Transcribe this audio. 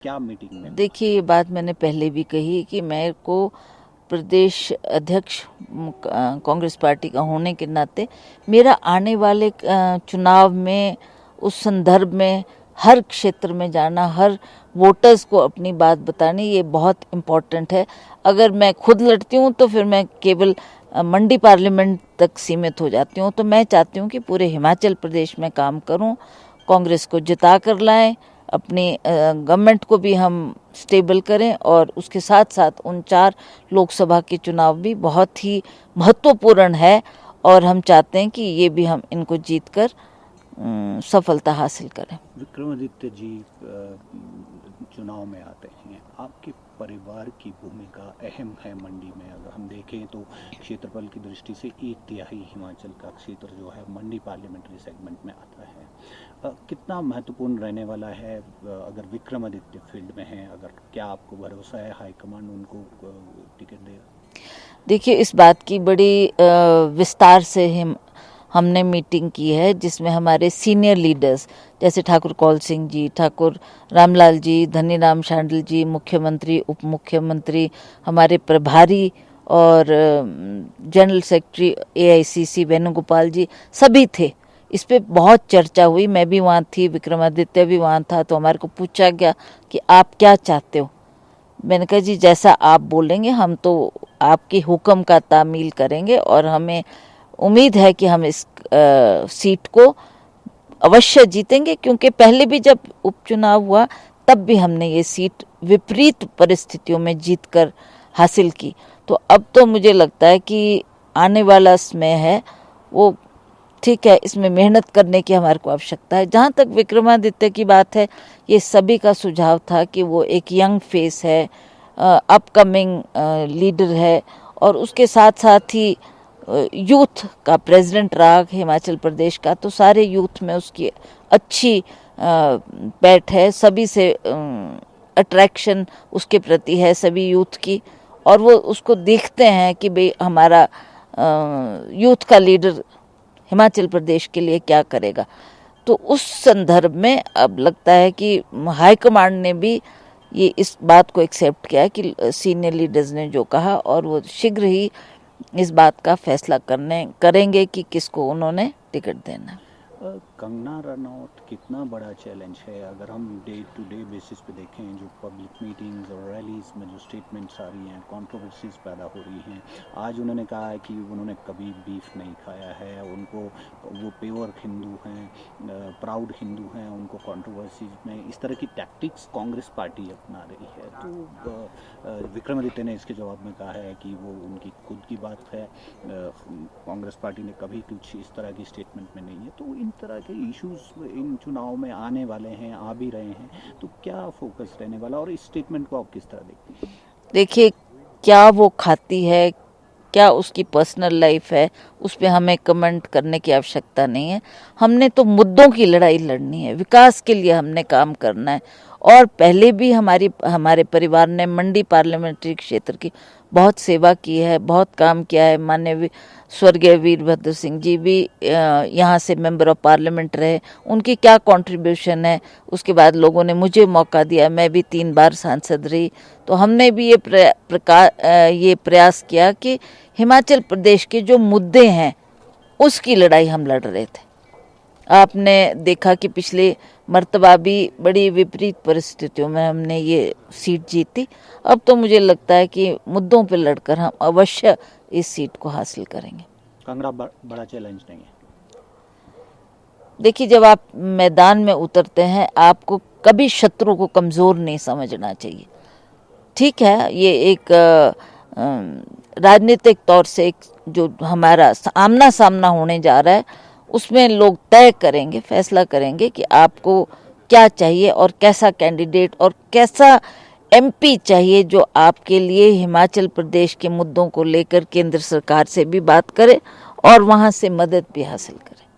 क्या मीटिंग में? देखिए, ये बात मैंने पहले भी कही कि मेरे को प्रदेश अध्यक्ष कांग्रेस पार्टी का होने के नाते मेरा आने वाले चुनाव में उस संदर्भ में हर क्षेत्र में जाना, हर वोटर्स को अपनी बात बतानी, ये बहुत इम्पोर्टेंट है। अगर मैं खुद लड़ती हूँ तो फिर मैं केवल मंडी पार्लियामेंट तक सीमित हो जाती हूँ। तो मैं चाहती हूँ कि पूरे हिमाचल प्रदेश में काम करूँ, कांग्रेस को जिता कर लाएं, अपनी गवर्नमेंट को भी हम स्टेबल करें और उसके साथ साथ उन 4 लोकसभा के चुनाव भी बहुत ही महत्वपूर्ण है और हम चाहते हैं कि ये भी हम इनको जीतकर सफलता हासिल करें। विक्रमादित्य जी चुनाव में आते हैं, आपके परिवार की भूमिका अहम है मंडी में। अगर हम देखें तो क्षेत्रफल की दृष्टि से 1/3 हिमाचल का क्षेत्र जो है मंडी पार्लियामेंट्री सेगमेंट में आता है। कितना महत्वपूर्ण रहने वाला है अगर विक्रमादित्य फील्ड में है? अगर क्या आपको भरोसा है हाईकमांड उनको टिकट देगा? देखिए, इस बात की बड़ी विस्तार से हमने मीटिंग की है, जिसमें हमारे सीनियर लीडर्स जैसे ठाकुर कौल सिंह जी, ठाकुर रामलाल जी, धनीराम शांडिल जी, मुख्यमंत्री, उप मुख्यमंत्री, हमारे प्रभारी और जनरल सेक्रेटरी AICC वेणुगोपाल जी, सभी थे। इस पे बहुत चर्चा हुई, मैं भी वहाँ थी, विक्रमादित्य भी वहाँ था। तो हमारे को पूछा गया कि आप क्या चाहते हो। मैंने कहा जी, जैसा आप बोलेंगे हम तो आपके हुक्म का तामील करेंगे और हमें उम्मीद है कि हम इस सीट को अवश्य जीतेंगे, क्योंकि पहले भी जब उपचुनाव हुआ तब भी हमने ये सीट विपरीत परिस्थितियों में जीतकर हासिल की। तो अब तो मुझे लगता है कि आने वाला समय है वो ठीक है, इसमें मेहनत करने की हमारे को आवश्यकता है। जहाँ तक विक्रमादित्य की बात है, ये सभी का सुझाव था कि वो एक यंग फेस है, अपकमिंग लीडर है और उसके साथ साथ ही यूथ का प्रेसिडेंट रहा हिमाचल प्रदेश का। तो सारे यूथ में उसकी अच्छी बैठ है, सभी से अट्रैक्शन उसके प्रति है सभी यूथ की, और वो उसको देखते हैं कि भाई हमारा यूथ का लीडर हिमाचल प्रदेश के लिए क्या करेगा। तो उस संदर्भ में अब लगता है कि हाईकमांड ने भी ये इस बात को एक्सेप्ट किया है कि सीनियर लीडर्स ने जो कहा, और वो शीघ्र ही इस बात का फैसला करेंगे कि किसको उन्होंने टिकट देना। कंगना रनौत कितना बड़ा चैलेंज है अगर हम डे टू डे बेसिस पे देखें? जो पब्लिक मीटिंग्स और रैलीज में जो स्टेटमेंट्स आ रही हैं, कंट्रोवर्सीज पैदा हो रही हैं। आज उन्होंने कहा है कि उन्होंने कभी बीफ नहीं खाया है, उनको वो प्योर हिंदू हैं, प्राउड हिंदू हैं, उनको कंट्रोवर्सीज में इस तरह की टैक्टिक्स कांग्रेस पार्टी अपना रही है। तो विक्रमादित्य ने इसके जवाब में कहा है कि वो उनकी खुद की बात है, कांग्रेस पार्टी ने कभी कुछ इस तरह की स्टेटमेंट में नहीं है। तो इन तरह के इश्यूज इन चुनाव में आने वाले हैं, आ भी रहे हैं, तो क्या फोकस रहने वाला और इस स्टेटमेंट को आप किस तरह देखते हैं? देखिए, क्या वो खाती है, क्या उसकी पर्सनल लाइफ है, उस पर हमें कमेंट करने की आवश्यकता नहीं है। हमने तो मुद्दों की लड़ाई लड़नी है, विकास के लिए हमने काम करना है। और पहले भी हमारे परिवार ने मंडी पार्लियामेंट्री क्षेत्र की बहुत सेवा की है, बहुत काम किया है। माननीय स्वर्गीय वीरभद्र सिंह जी भी यहाँ से मेंबर ऑफ पार्लियामेंट रहे, उनकी क्या कंट्रीब्यूशन है। उसके बाद लोगों ने मुझे मौका दिया, मैं भी 3 बार सांसद रही। तो हमने भी ये प्रयास किया कि हिमाचल प्रदेश के जो मुद्दे हैं उसकी लड़ाई हम लड़ रहे थे। आपने देखा कि पिछले मर्तबा भी बड़ी विपरीत परिस्थितियों में हमने ये सीट जीती। अब तो मुझे लगता है कि मुद्दों पर लड़कर हम अवश्य इस सीट को हासिल करेंगे। कांगड़ा बड़ा चैलेंज नहीं है? देखिए, जब आप मैदान में उतरते हैं आपको कभी शत्रु को कमज़ोर नहीं समझना चाहिए। ठीक है, ये एक राजनीतिक तौर से एक जो हमारा आमना सामना होने जा रहा है, उसमें लोग तय करेंगे, फैसला करेंगे कि आपको क्या चाहिए और कैसा कैंडिडेट और कैसा MP चाहिए जो आपके लिए हिमाचल प्रदेश के मुद्दों को लेकर केंद्र सरकार से भी बात करे और वहाँ से मदद भी हासिल करे।